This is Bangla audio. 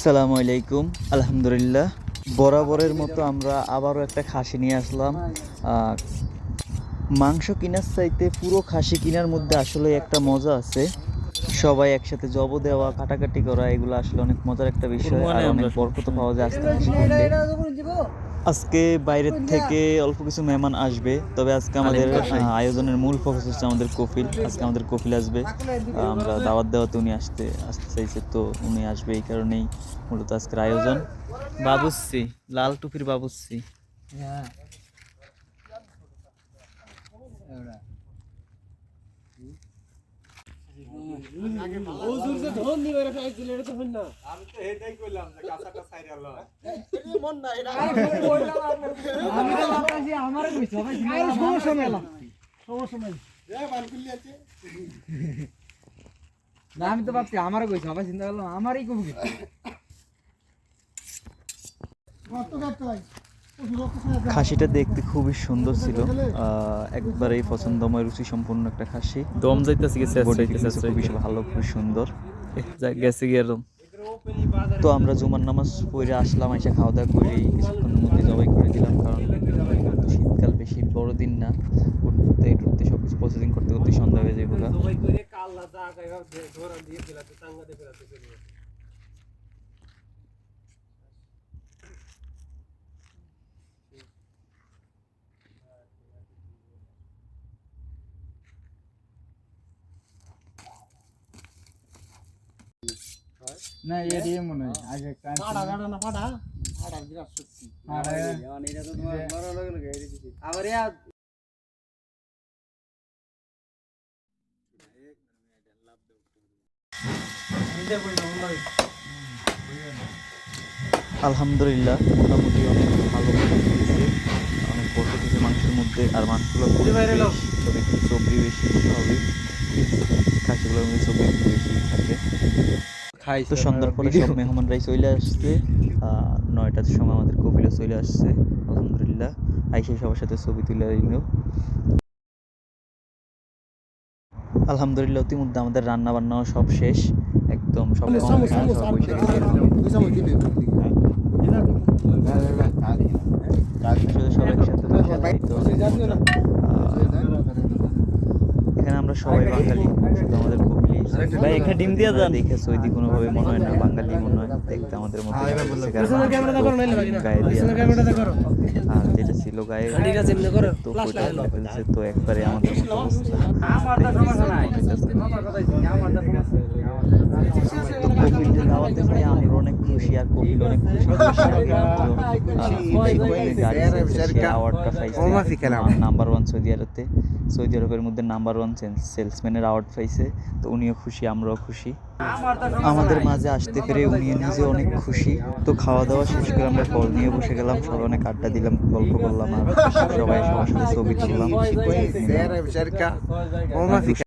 আসসালামু আলাইকুম। আলহামদুলিল্লাহ, বরাবরের মতো আমরা আবারও একটা খাসি নিয়ে আসলাম। মাংস কেনার চাইতে পুরো খাসি কেনার মধ্যে আসলে একটা মজা আছে। সবাই একসাথে জব দেওয়া, কাটাকাটি করা, এগুলো আসলে অনেক মজার একটা বিষয়, আর অনেক বরকত পাওয়া যায় আজকে খাসি কিনলে। আজকে বাইরের থেকে অল্প কিছু মেহমান আসবে, তবে আজকে আমাদের আয়োজনের মূল ফোকাস হচ্ছে আমাদের কফিল। আজকে আমাদের কফিল আসবে, আমরা দাওয়াত দেওয়াতে উনি আসতে চাইছে, তো উনি আসবে, এই কারণেই মূলত আজকের আয়োজন। বাবুচ্চি, লাল টুপির বাবুচ্চি। আমি তো ভাবছি আমারও কইছি, আবার চিন্তা করলাম আমারই কবি। খাসিটা দেখতে খুবই সুন্দর ছিল, একবারেই পছন্দময়, রুচি সম্পূর্ণ একটা খাসি। দম যাইতেছে খুবই ভালো, খুবই সুন্দর গেছে গিয়ে একদম। তো আমরা জুমার নামাজ পড়ে আসলাম, এসে খাওয়া দাওয়া করে কিছুক্ষণের মধ্যে জবাই করে দিলাম, কারণ শীতকাল বেশি বড় দিন না, উঠতে টুটতে সবকিছু প্রসেসিং করতে করতে সন্ধ্যা হয়ে যায়। না এর ইয়ে মনে হয় আগে একটা না পাড়া বিরাট শক্তি এটা তো তোমার বড় লাগে আবার আলহামদুলিল্লাহ, মোটামুটি অনেক ভালো হয়েছে, অনেক বড় কিছু মাংসের মধ্যে, আর মাংসগুলো তবে একটু সবজি বেশি স্বাভাবিক, খাসিগুলোর মধ্যে সবজি একটু বেশি থাকে। তো সন্ধ্যার পরে সব মেহমানরাই চলে আসছে, 9টার সময় আমাদের কপিলে চলে আসছে। আলহামদুলিল্লাহ, আইসে সবার সাথে ছবি তুলে দিল। আলহামদুলিল্লাহ, ইতিমধ্যে আমাদের রান্না বান্নাও সব শেষ, একদম সব এখানে আমরা সবাই বাঙালি, শুধু আমাদের কপিলি ভাই একটা ডিম দিয়ে দেন, দেখে সৌদি কোনোভাবে মনে হয় না বাঙালি, মনে হয় দেখতে আমাদের মতো গায়ে দিয়ে, আর যেটা ছিল গায়ে তো একবারে আমাদের মতো অবস্থা। কপিলকে দাওয়াতে পেরে আমরা অনেক খুশি, আর কপিল অনেক খুশি। অ্যাওয়ার্ডটা পাইছে নাম্বার 1 সৌদি আরবের মধ্যে নাম্বার 1 সেলসম্যানের অ্যাওয়ার্ড পাইছে, তো উনিও খুশি, আমরাও খুশি। আমাদের মাঝে আসতে পেরে উনি নিজে অনেক খুশি। তো খাওয়া দাওয়া শেষ করে আমরা কল নিয়ে বসে গেলাম, সবাই অনেক আড্ডা দিলাম, গল্প করলাম, আর সবাই সবার সাথে ছবি তুললাম।